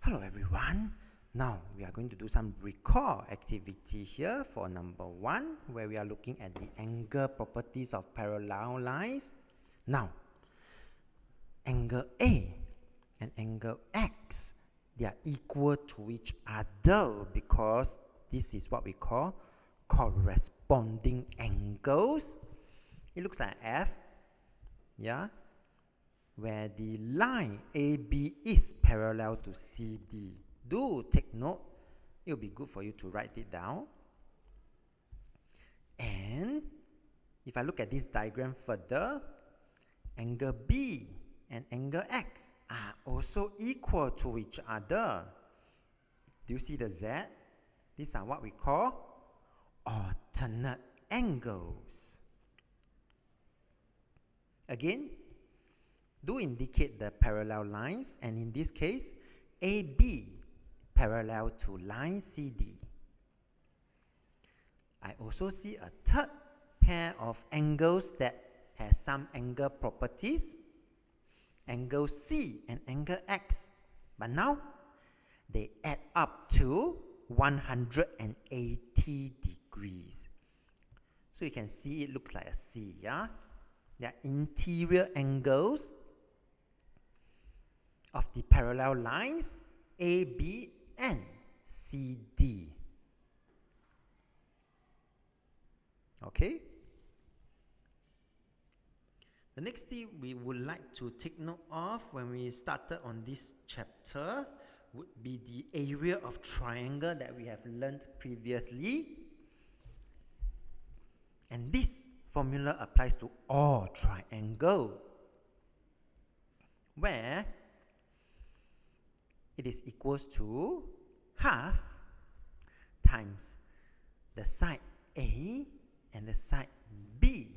Hello everyone. Now we are going to do some recall activity here for number 1, where we are looking at the angle properties of parallel lines. Now, angle A and angle X, they are equal to each other because this is what we call corresponding angles. It looks like F, yeah, where the line AB is parallel to CD. Do take note, it will be good for you to write it down. And if I look at this diagram further, angle B and angle X are also equal to each other. Do you see the Z? These are what we call alternate angles. Again, do indicate the parallel lines, and in this case, AB parallel to line CD. I also see a third pair of angles that has some angle properties, angle C and angle X, but now they add up to 180 degrees. So you can see it looks like a C, yeah? They are interior angles of the parallel lines AB and CD. Okay? The next thing we would like to take note of when we started on this chapter would be the area of triangle that we have learned previously. And this formula applies to all triangles, where it is equals to half times the side A and the side B.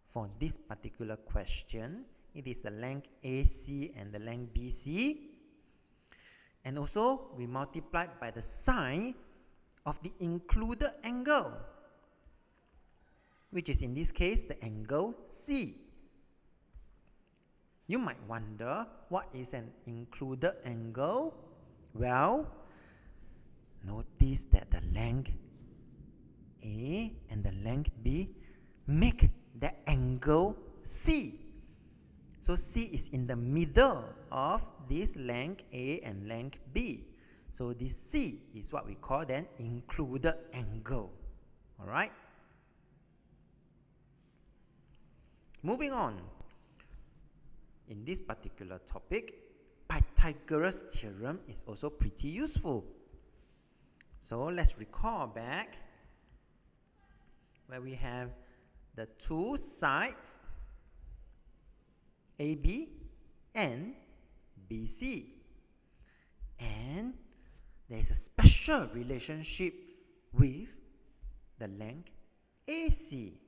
For this particular question, it is the length AC and the length BC. And also, we multiply by the sine of the included angle, which is in this case the angle C. You might wonder, what is an included angle? Well, notice that the length A and the length B make the angle C. So C is in the middle of this length A and length B. So this C is what we call then included angle. Alright? Moving on. In this particular topic, Pythagoras theorem is also pretty useful. So let's recall back where we have the two sides AB and BC, and there is a special relationship with the length AC.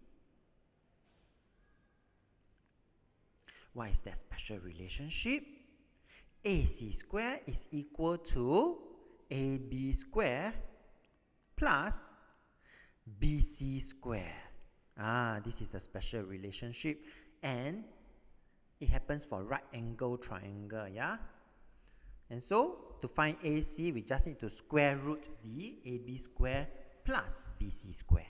What is that special relationship? AC square is equal to AB square plus BC square. This is the special relationship, and it happens for right angle triangle, yeah? And so, to find AC, we just need to square root the AB square plus BC square.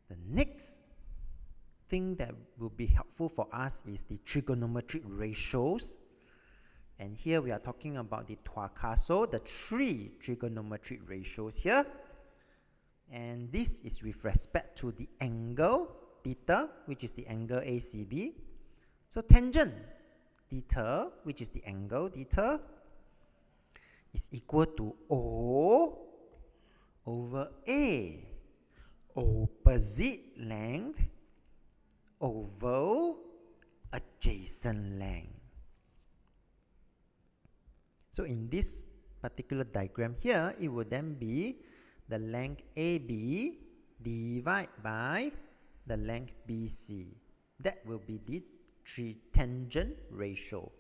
The next thing that will be helpful for us is the trigonometric ratios. And here we are talking about the Tuakaso, the 3 trigonometric ratios here. And this is with respect to the angle theta, which is the angle ACB. So tangent theta, which is the angle theta, is equal to O over A. Opposite length over adjacent length. So in this particular diagram here, it would then be the length AB divided by the length BC. That will be the tangent ratio.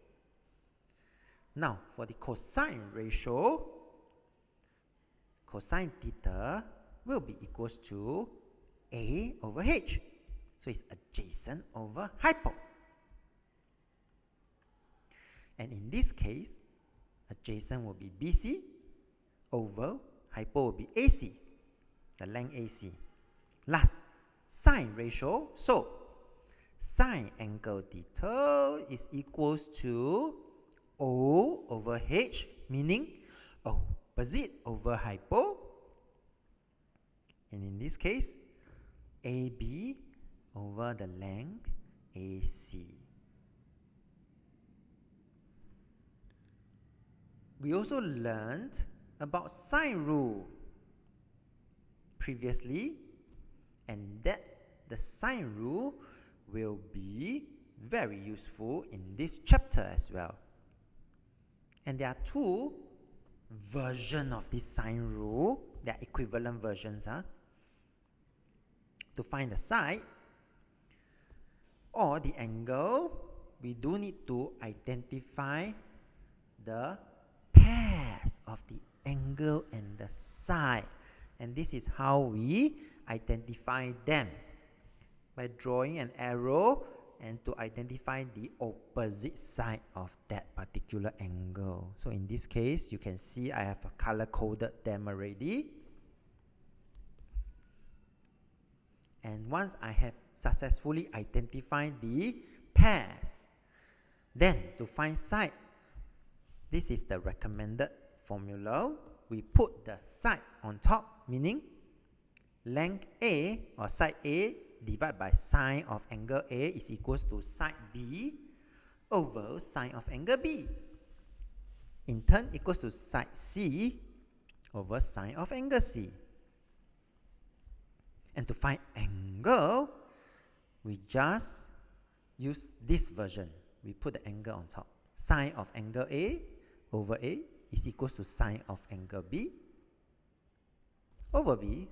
Now, for the cosine ratio, cosine theta will be equals to A over H. So it's adjacent over hypo. And in this case, adjacent will be BC over hypo will be AC, the length AC. Last, sine ratio. So, sine angle theta is equals to O over H, meaning opposite over hypo. And in this case, AB over the length AC. We also learned about sine rule previously, and that the sine rule will be very useful in this chapter as well. And there are two versions of this sine rule. They are equivalent versions. To find the side or the angle, we do need to identify the pairs of the angle and the side. And this is how we identify them, by drawing an arrow and to identify the opposite side of that particular angle. So in this case, you can see I have color-coded them already. And once I have successfully identified the pairs, then to find side, this is the recommended formula. We put the side on top, meaning length A or side A divided by sine of angle A is equals to side B over sine of angle B. In turn, equals to side C over sine of angle C. And to find angle, we just use this version. We put the angle on top. Sine of angle A over A is equals to sine of angle B over B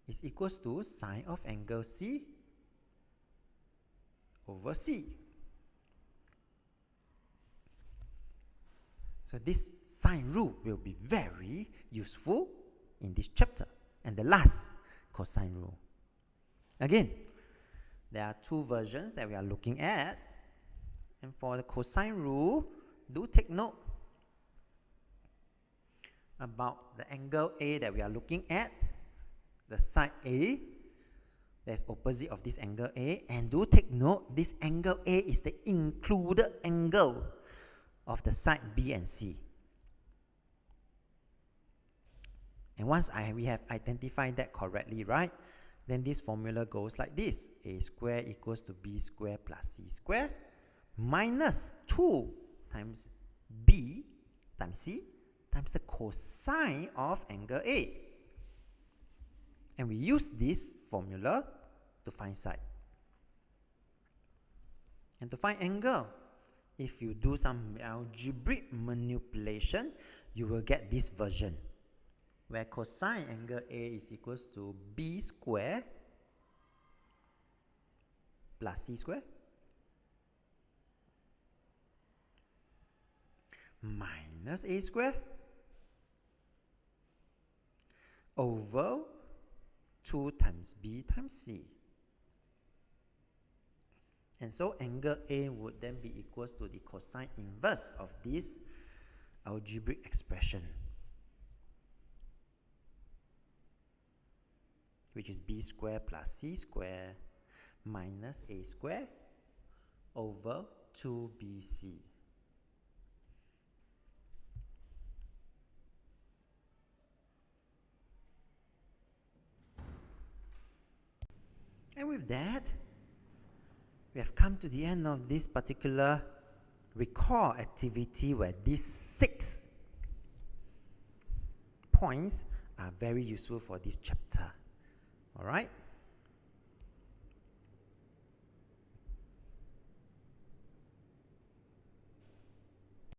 is equals to sine of angle C over C. So this sine rule will be very useful in this chapter. And the last, cosine rule. Again, there are two versions that we are looking at. And for the cosine rule, do take note about the angle A that we are looking at, the side A, that's opposite of this angle A, and do take note this angle A is the included angle of the side B and C. And once we have identified that correctly, right, then this formula goes like this: A square equals to B square plus C square minus 2 times B times C times the cosine of angle A. And we use this formula to find side. And to find angle, if you do some algebraic manipulation, you will get this version, where cosine angle A is equals to B square plus C square minus A square over 2 times B times C. And so angle A would then be equals to the cosine inverse of this algebraic expression, which is B square plus C square minus A square over 2BC. And with that, we have come to the end of this particular recall activity, where these 6 points are very useful for this chapter. Alright?